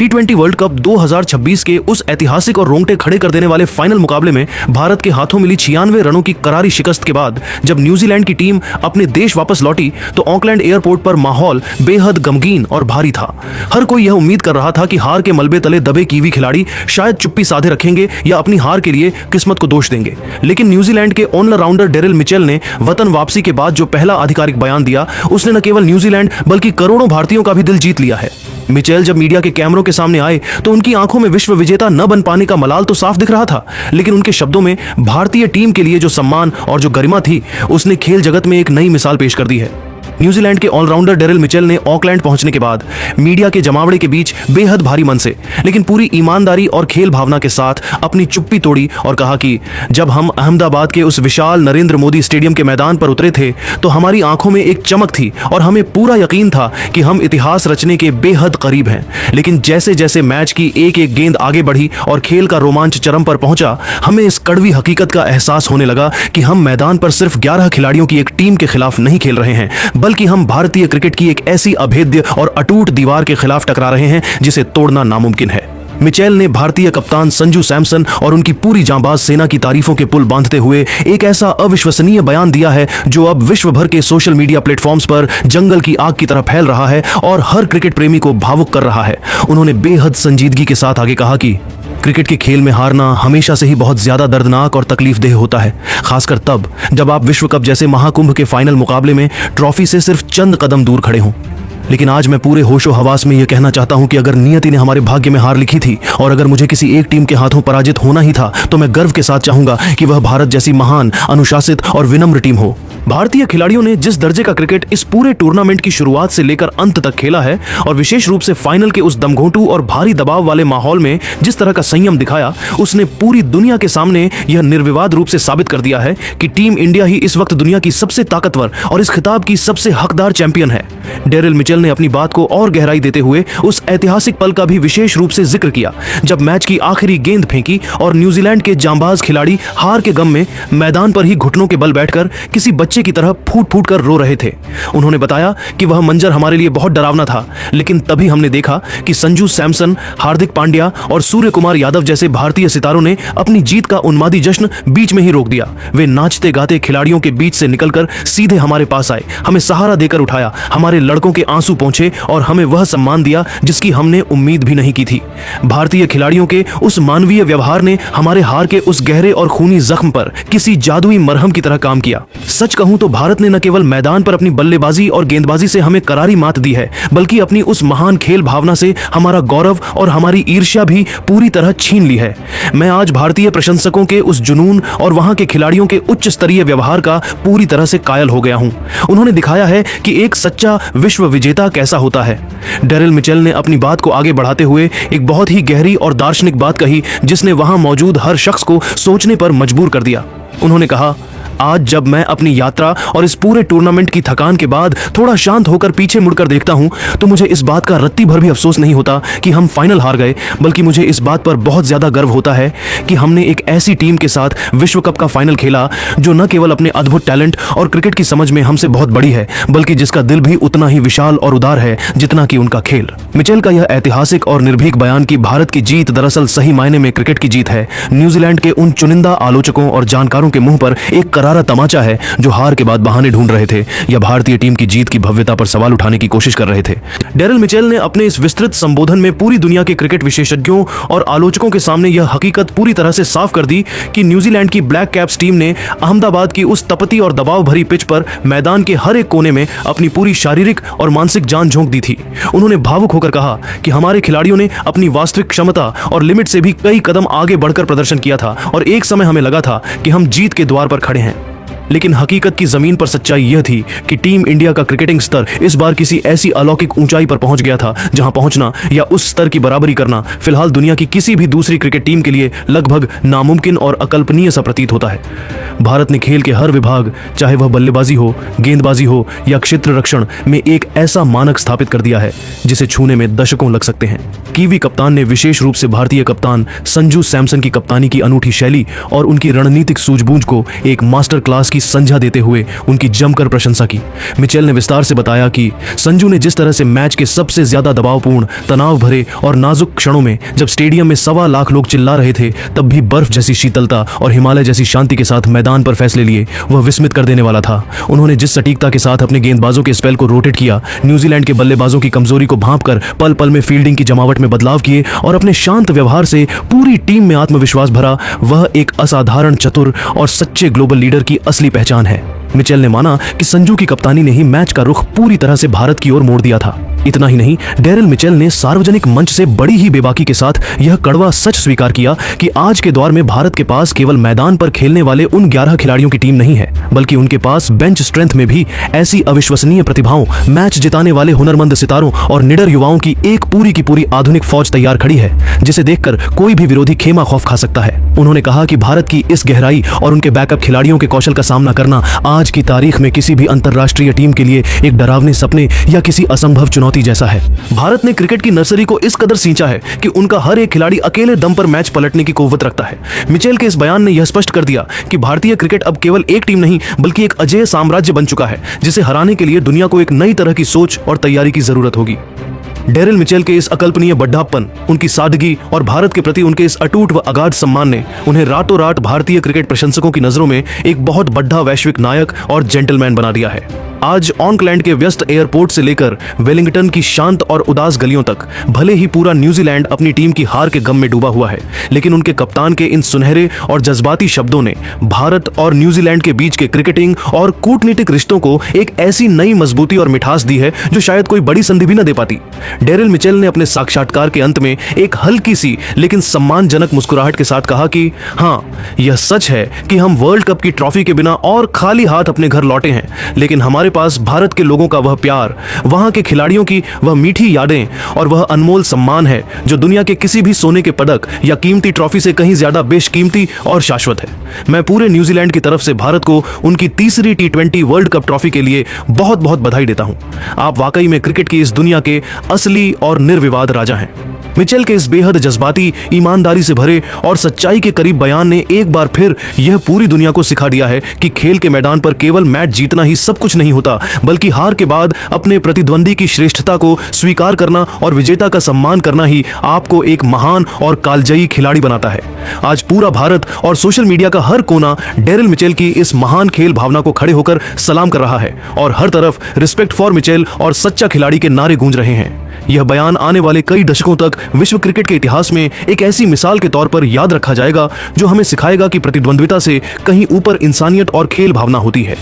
T20 world cup 2026 के उस ऐतिहासिक और रोंगटे खड़े कर देने वाले फाइनल मुकाबले में भारत के हाथों मिली 96 रनों की करारी शिकस्त के बाद जब न्यूजीलैंड की टीम अपने देश वापस लौटी तो ऑकलैंड एयरपोर्ट पर माहौल बेहद गमगीन और भारी था। हर कोई यह उम्मीद कर रहा था कि हार के मलबे तले दबे कीवी खिलाड़ी शायद चुप्पी साधे रखेंगे या अपनी हार के लिए किस्मत को दोष देंगे। लेकिन न्यूजीलैंड के ऑलराउंडर डेरिल मिचेल ने वतन वापसी के बाद जो पहला आधिकारिक बयान दिया, उसने न केवल न्यूजीलैंड बल्कि करोड़ों भारतीयों का भी दिल जीत लिया है। मिचेल जब मीडिया के कैमरों के सामने आए तो उनकी आंखों में विश्व विजेता न बन पाने का मलाल तो साफ दिख रहा था, लेकिन उनके शब्दों में भारतीय टीम के लिए जो सम्मान और जो गरिमा थी, उसने खेल जगत में एक नई मिसाल पेश कर दी है। न्यूजीलैंड के ऑलराउंडर डेरिल मिचेल ने ऑकलैंड पहुंचने के बाद मीडिया के जमावड़े के बीच बेहद भारी मन से लेकिन पूरी ईमानदारी और खेल भावना के साथ अपनी चुप्पी तोड़ी और कहा कि जब हम अहमदाबाद के उस विशाल नरेंद्र मोदी स्टेडियम के मैदान पर उतरे थे तो हमारी आंखों में एक चमक थी और हमें पूरा यकीन था कि हम इतिहास रचने के बेहद करीब हैं। लेकिन जैसे जैसे मैच की एक एक गेंद आगे बढ़ी और खेल का रोमांच चरम पर पहुंचा, हमें इस कड़वी हकीकत का एहसास होने लगा कि हम मैदान पर सिर्फ 11 खिलाड़ियों की एक टीम के खिलाफ नहीं खेल रहे हैं, बल्कि हम भारतीय क्रिकेट की एक ऐसी अभेद्य और अटूट दीवार के खिलाफ टकरा रहे हैं जिसे तोड़ना नामुमकिन है। मिचेल ने भारतीय कप्तान संजू सैमसन और उनकी पूरी जांबाज सेना की तारीफों के पुल बांधते हुए एक ऐसा अविश्वसनीय बयान दिया है जो अब विश्व भर के सोशल मीडिया प्लेटफॉर्म्स पर जंगल की आग की तरह फैल रहा है और हर क्रिकेट प्रेमी को भावुक कर रहा है। उन्होंने बेहद संजीदगी के साथ आगे कहा कि क्रिकेट के खेल में हारना हमेशा से ही बहुत ज्यादा दर्दनाक और तकलीफदेह होता है, खासकर तब जब आप विश्व कप जैसे महाकुंभ के फाइनल मुकाबले में ट्रॉफी से सिर्फ चंद कदम दूर खड़े हों। लेकिन आज मैं पूरे होशो हवास में यह कहना चाहता हूं कि अगर नियति ने हमारे भाग्य में हार लिखी थी और अगर मुझे किसी एक टीम के हाथों पराजित होना ही था तो मैं गर्व के साथ चाहूंगा कि वह भारत जैसी महान, अनुशासित और विनम्र टीम हो। भारतीय खिलाड़ियों ने जिस दर्जे का क्रिकेट इस पूरे टूर्नामेंट की शुरुआत से लेकर अंत तक खेला है और विशेष रूप से फाइनल के उस दमघोंटू और भारी दबाव वाले माहौल में जिस तरह का संयम दिखाया, उसने पूरी दुनिया के सामने यह निर्विवाद रूप से साबित कर दिया है कि टीम इंडिया ही इस वक्त दुनिया की सबसे ताकतवर और इस खिताब की सबसे हकदार चैंपियन है। डेरिल मिचेल ने अपनी बात को और गहराई देते हुए उस ऐतिहासिक पल का भी विशेष रूप से जिक्र किया जब मैच की आखिरी गेंद फेंकी और न्यूजीलैंड के जांबाज खिलाड़ी हार के गम में मैदान पर ही घुटनों के बल बैठकर किसी बच्चे की तरह फूट फूट कर रो रहे थे। उन्होंने बताया कि वह मंजर हमारे लिए बहुत डरावना था, लेकिन तभी हमने देखा कि संजू सैमसन, हार्दिक पांड्या और सूर्य कुमार यादव जैसे भारतीय सितारों ने अपनी जीत का उन्मादी जश्न बीच में ही रोक दिया। वे नाचते गाते खिलाड़ियों के बीच से निकलकर सीधे हमारे पास आए, हमें सहारा देकर उठाया, हमारे लड़कों के आंसू पहुंचे और हमें वह सम्मान दिया जिसकी हमने उम्मीद भी नहीं की थी। भारतीय खिलाड़ियों के उस मानवीय व्यवहार ने हमारे हार के उस गहरे और खूनी जख्म पर किसी जादुई मरहम की तरह काम किया। सच कहूं तो भारत ने न केवल मैदान पर अपनी बल्लेबाजी और गेंदबाजी से हमें करारी मात दी है, बल्कि अपनी उस महान खेल भावना से हमारा गौरव और हमारी ईर्ष्या भी पूरी तरह छीन ली है। मैं आज भारतीय प्रशंसकों के उस जुनून और वहां के खिलाड़ियों के उच्च स्तरीय व्यवहार का पूरी तरह से कायल हो गया हूं। उन्होंने दिखाया है कि एक सच्चा विश्व विजेता कैसा होता है। डेरिल मिचेल ने अपनी बात को आगे बढ़ाते हुए एक बहुत ही गहरी और दार्शनिक बात कही जिसने वहां मौजूद हर शख्स को सोचने पर मजबूर कर दिया। उन्होंने कहा, आज जब मैं अपनी यात्रा और इस पूरे टूर्नामेंट की थकान के बाद थोड़ा शांत होकर पीछे मुड़कर देखता हूं तो मुझे इस बात का रत्ती भर भी अफसोस नहीं होता कि हम फाइनल हार गए, बल्कि मुझे इस बात पर बहुत ज्यादा गर्व होता है कि हमने एक ऐसी टीम के साथ विश्व कप का फाइनल खेला जो न केवल अपने अद्भुत टैलेंट और क्रिकेट की समझ में हमसे बहुत बड़ी है, बल्कि जिसका दिल भी उतना ही विशाल और उदार है जितना कि उनका खेल। मिचेल का यह ऐतिहासिक और निर्भीक बयान कि भारत की जीत दरअसल सही मायने में क्रिकेट की जीत है, न्यूजीलैंड के उन चुनिंदा आलोचकों और जानकारों के मुंह पर एक करारा तमाचा है जो हार के बाद बहाने ढूंढ रहे थे या भारतीय टीम की जीत की भव्यता पर सवाल उठाने की कोशिश कर रहे थे। डेरिल मिचेल ने अपने इस विस्तृत संबोधन में पूरी दुनिया के क्रिकेट विशेषज्ञों और आलोचकों के सामने यह हकीकत पूरी तरह से साफ कर दी कि न्यूजीलैंड की ब्लैक कैप्स टीम ने अहमदाबाद की उस तपती और दबाव भरी पिच पर मैदान के हर एक कोने में अपनी पूरी शारीरिक और मानसिक जान झोंक दी थी। उन्होंने भावुक होकर कहा कि हमारे खिलाड़ियों ने अपनी वास्तविक क्षमता और लिमिट से भी कई कदम आगे बढ़कर प्रदर्शन किया था और एक समय हमें लगा था कि हम जीत के द्वार पर खड़े हैं। लेकिन हकीकत की जमीन पर सच्चाई यह थी कि टीम इंडिया का क्रिकेटिंग स्तर इस बार किसी ऐसी अलौकिक ऊंचाई पर पहुंच गया था जहां पहुंचना या उस स्तर की बराबरी करना फिलहाल दुनिया की किसी भी दूसरी क्रिकेट टीम के लिए लगभग नामुमकिन और अकल्पनीय सा प्रतीत होता है। भारत ने खेल के हर विभाग, चाहे वह बल्लेबाजी हो, गेंदबाजी हो या क्षेत्र रक्षण में एक ऐसा मानक स्थापित कर दिया है जिसे छूने में दशकों लग सकते हैं। कीवी कप्तान ने विशेष रूप से भारतीय कप्तान संजू सैमसन की कप्तानी की अनूठी शैली और उनकी रणनीतिक सूझबूझ को एक मास्टर क्लास की संज्ञा देते हुए उनकी जमकर प्रशंसा की। मिचेल ने विस्तार से बताया कि संजू ने जिस तरह से मैच के सबसे ज्यादा दबावपूर्ण, तनाव भरे और नाजुक क्षणों में जब स्टेडियम में 1.25 लाख लोग चिल्ला रहे थे, तब भी बर्फ जैसी शीतलता और हिमालय जैसी शांति के साथ मैदान पर फैसले लिए, वह विस्मित कर देने वाला था। उन्होंने जिस सटीकता के साथ अपने गेंदबाजों के स्पेल को रोटेट किया, न्यूजीलैंड के बल्लेबाजों की कमजोरी को भांपकर पल पल में फील्डिंग की जमावट में बदलाव किए और अपने शांत व्यवहार से पूरी टीम में आत्मविश्वास भरा, वह एक असाधारण, चतुर और सच्चे ग्लोबल लीडर की असली पहचान है। मिचेल ने माना कि संजू की कप्तानी ने ही मैच का रुख पूरी तरह से भारत की ओर मोड़ दिया था। इतना ही नहीं, डेरिल मिचेल ने सार्वजनिक मंच से बड़ी ही बेबाकी के साथ यह कड़वा सच स्वीकार किया कि आज के दौर में भारत के पास केवल मैदान पर खेलने वाले उन 11 खिलाड़ियों की टीम नहीं है, बल्कि उनके पास बेंच स्ट्रेंथ में भी ऐसी अविश्वसनीय प्रतिभाओं, मैच जिताने वाले हुनरमंद सितारों और निडर युवाओं की एक पूरी की पूरी आधुनिक फौज तैयार खड़ी है, जिसे देखकर कोई भी विरोधी खेमा खौफ खा सकता है। उन्होंने कहा कि भारत की इस गहराई और उनके बैकअप खिलाड़ियों के कौशल का सामना करना आज की तारीख में किसी भी अंतर्राष्ट्रीय टीम के लिए एक डरावने सपने या किसी असंभव चुनौती जैसा है। भारत ने क्रिकेट की नर्सरी को इस कदर सींचा है कि उनका हर एक खिलाड़ी अकेले दम पर मैच पलटने की कुव्वत रखता है। मिचेल के इस बयान ने यह स्पष्ट कर दिया कि भारतीय क्रिकेट अब केवल एक टीम नहीं, बल्कि एक अजेय साम्राज्य बन चुका है, जिसे हराने के लिए दुनिया को एक नई तरह की सोच और तैयारी की जरूरत होगी। डेरिल मिचेल के इस अकल्पनीय बड्ढापन, उनकी सादगी और भारत के प्रति उनके इस अटूट व अगाध सम्मान ने उन्हें रातों रात भारतीय क्रिकेट प्रशंसकों की नजरों में एक बहुत बड़ा वैश्विक नायक और जेंटलमैन बना दिया है। आज ऑकलैंड के व्यस्त एयरपोर्ट से लेकर वेलिंगटन की शांत और उदास गलियों तक भले ही पूरा न्यूजीलैंड अपनी टीम की हार के गम में डूबा हुआ है, लेकिन उनके कप्तान के इन सुनहरे और जज्बाती शब्दों ने भारत और न्यूजीलैंड के बीच के क्रिकेटिंग और कूटनीतिक रिश्तों को एक ऐसी नई मजबूती और मिठास दी है जो शायद कोई बड़ी संधि भी न दे पाती। डेरिल मिचेल ने अपने साक्षात्कार के अंत में एक हल्की सी लेकिन सम्मानजनक मुस्कुराहट के साथ कहा कि हाँ, यह सच है कि हम वर्ल्ड कप की ट्रॉफी के बिना और खाली हाथ अपने घर लौटे हैं, लेकिन हमारे पास भारत के लोगों का वह प्यार, वहां के खिलाड़ियों की वह मीठी यादें और वह अनमोल सम्मान है जो दुनिया के किसी भी सोने के पदक या कीमती ट्रॉफी से कहीं ज्यादा बेशकीमती और शाश्वत है। मैं पूरे न्यूजीलैंड की तरफ से भारत को उनकी तीसरी T20 वर्ल्ड कप ट्रॉफी के लिए बहुत बहुत बधाई देता हूं। आप वाकई में क्रिकेट की इस दुनिया के असली और निर्विवाद राजा हैं। मिचेल के इस बेहद जज्बाती, ईमानदारी से भरे और सच्चाई के करीब बयान ने एक बार फिर यह पूरी दुनिया को सिखा दिया है कि खेल के मैदान पर केवल मैच जीतना ही सब कुछ नहीं होता, बल्कि हार के बाद अपने प्रतिद्वंदी की श्रेष्ठता को स्वीकार करना और विजेता का सम्मान करना ही आपको एक महान और कालजयी खिलाड़ी बनाता है। आज पूरा भारत और सोशल मीडिया का हर कोना डेरिल मिचेल की इस महान खेल भावना को खड़े होकर सलाम कर रहा है और हर तरफ रिस्पेक्ट फॉर मिचेल और सच्चा खिलाड़ी के नारे गूंज रहे हैं। यह बयान आने वाले कई दशकों तक विश्व क्रिकेट के इतिहास में एक ऐसी मिसाल के तौर पर याद रखा जाएगा जो हमें सिखाएगा कि प्रतिद्वंद्विता से कहीं ऊपर इंसानियत और खेल भावना होती है।